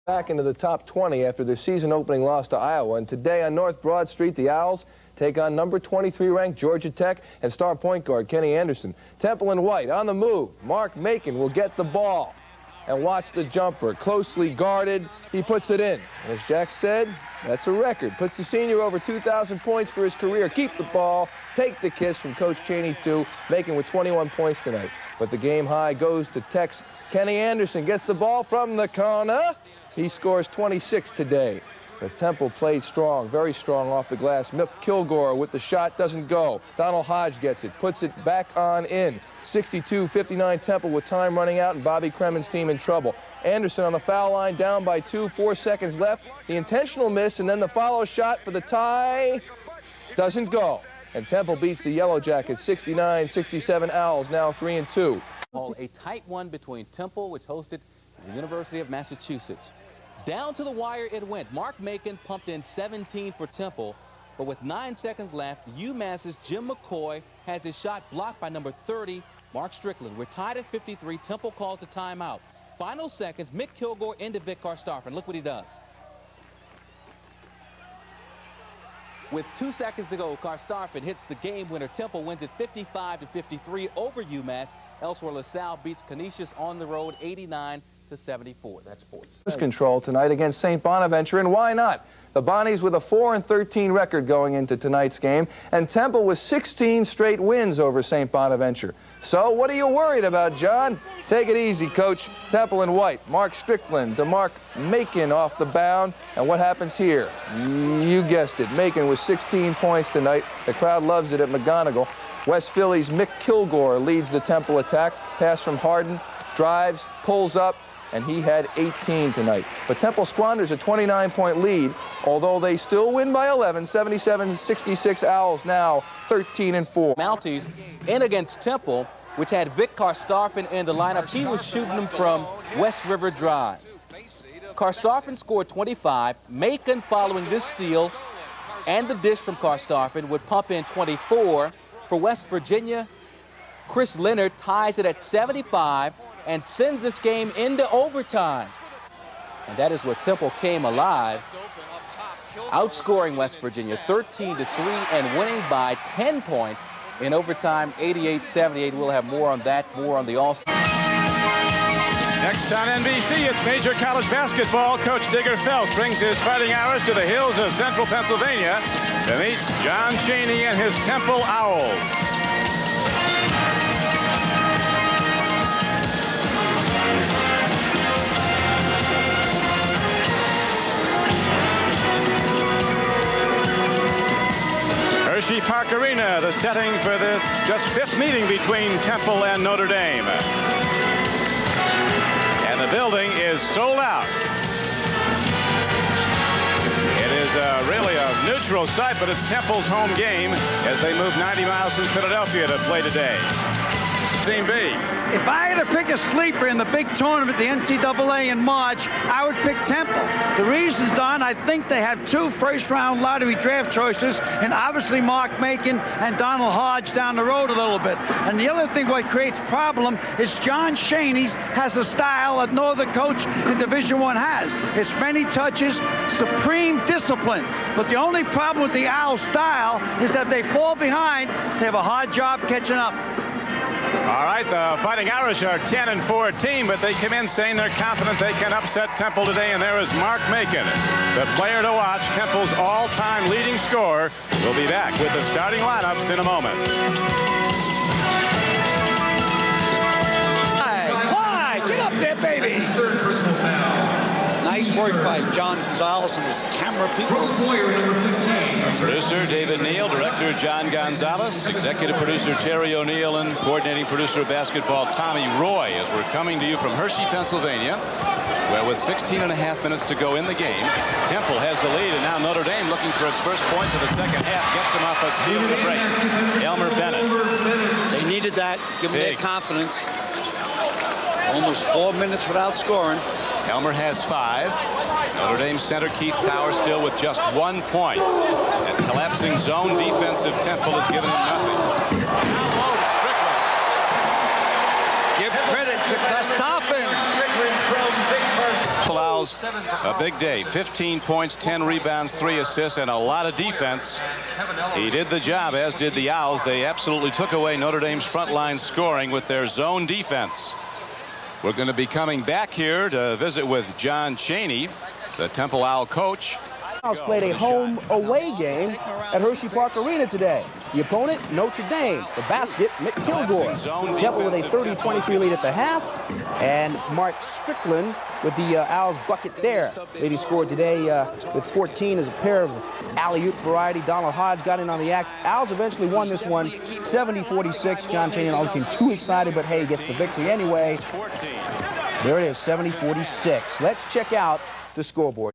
Back into the top 20 after their season-opening loss to Iowa. And today on North Broad Street, the Owls take on number 23 ranked Georgia Tech and star point guard Kenny Anderson. Temple and White on the move. Mark Macon will get the ball. And watch the jumper. Closely guarded. He puts it in. And as Jack said, that's a record. Puts the senior over 2,000 points for his career. Keep the ball. Take the kiss from Coach Chaney, too. Macon with 21 points tonight. But the game high goes to Tech's Kenny Anderson. Gets the ball from the corner. He scores 26 today. But Temple played strong, very strong off the glass. Mick Kilgore with the shot, doesn't go. Donald Hodge gets it, puts it back on in. 62-59 Temple with time running out and Bobby Kremen's team in trouble. Anderson on the foul line, down by 2, 4 seconds left. The intentional miss and then the follow shot for the tie doesn't go. And Temple beats the Yellow Jackets 69-67. Owls now 3-2. A tight one between Temple, which hosted the University of Massachusetts. Down to the wire it went. Mark Macon pumped in 17 for Temple, but with 9 seconds left, UMass's Jim McCoy has his shot blocked by number 30, Mark Strickland. We're tied at 53. Temple calls a timeout. Final seconds, Mick Kilgore into Vic Karstoffen. Look what he does. With 2 seconds to go, Karstoffen hits the game winner. Temple wins it 55-53 over UMass. Elsewhere, LaSalle beats Canisius on the road 89-74. That's sports. Control tonight against St. Bonaventure, and why not? The Bonnies with a 4-13 record going into tonight's game, and Temple with 16 straight wins over St. Bonaventure. So what are you worried about, John? Take it easy, Coach. Temple and White. Mark Strickland to Mark Macon off the bound. And what happens here? You guessed it. Macon with 16 points tonight. The crowd loves it at McGonigle. West Philly's Mick Kilgore leads the Temple attack. Pass from Harden, drives, pulls up, and he had 18 tonight. But Temple squanders a 29-point lead, although they still win by 11, 77-66. Owls now 13-4. Mounties in against Temple, which had Vic Karstoffen in the lineup. He was shooting them from West River Drive. Karstoffen scored 25. Macon, following this steal and the dish from Karstoffen, would pump in 24. For West Virginia, Chris Leonard ties it at 75 and sends this game into overtime. And that is where Temple came alive, outscoring West Virginia 13-3 and winning by 10 points in overtime, 88-78. We'll have more on that, more on the All-Star. Next on NBC, it's Major College Basketball. Coach Digger Phelps brings his Fighting Irish to the hills of central Pennsylvania to meet John Chaney and his Temple Owls. Hershey Park Arena, the setting for this just 5th meeting between Temple and Notre Dame. And the building is sold out. It is really a neutral site, but it's Temple's home game as they move 90 miles from Philadelphia to play today. Team B. If I had to pick a sleeper in the big tournament, the NCAA in March, I would pick Temple. The reasons, Don, I think they have 2 first-round lottery draft choices, and obviously Mark Macon and Donald Hodge down the road a little bit. And the other thing what creates problem is John Chaney has a style that no other coach in Division I has. It's many touches, supreme discipline. But the only problem with the Owl style is that they fall behind, they have a hard job catching up. All right, the Fighting Irish are 10-4 team, but they come in saying they're confident they can upset Temple today, and there is Mark Macon, the player to watch, Temple's all-time leading scorer. We'll be back with the starting lineups in a moment. Why? Get up there, baby! Nice work by John Gonzalez and his camera people. Producer David Neal, director John Gonzalez, executive producer Terry O'Neill, and coordinating producer of basketball Tommy Roy, as we're coming to you from Hershey, Pennsylvania, where with 16 and a half minutes to go in the game, Temple has the lead, and now Notre Dame looking for its first points of the second half, gets them off a steal to the break. Elmer Bennett. They needed that, give them their confidence. Almost 4 minutes without scoring. Elmer has 5. Notre Dame center Keith Tower still with just 1 point. And collapsing zone defensive Temple has given him nothing. Down low to Strickland. Give credit to Karstoffen. Strickland from Big First. Owls a big day. 15 points, 10 rebounds, 3 assists, and a lot of defense. He did the job, as did the Owls. They absolutely took away Notre Dame's front line scoring with their zone defense. We're going to be coming back here to visit with John Chaney, the Temple Owl coach. Owls played a home-away game at Hershey Park Arena today. The opponent, Notre Dame. The basket, Mick Kilgore. Temple with a 30-23 lead at the half, and Mark Strickland with the Owls bucket there. Lady scored today with 14 as a pair of alley-oop variety. Donald Hodge got in on the act. Owls eventually won this one 70-46. John Chaney not looking too excited, but hey, gets the victory anyway. There it is, 70-46. Let's check out the scoreboard.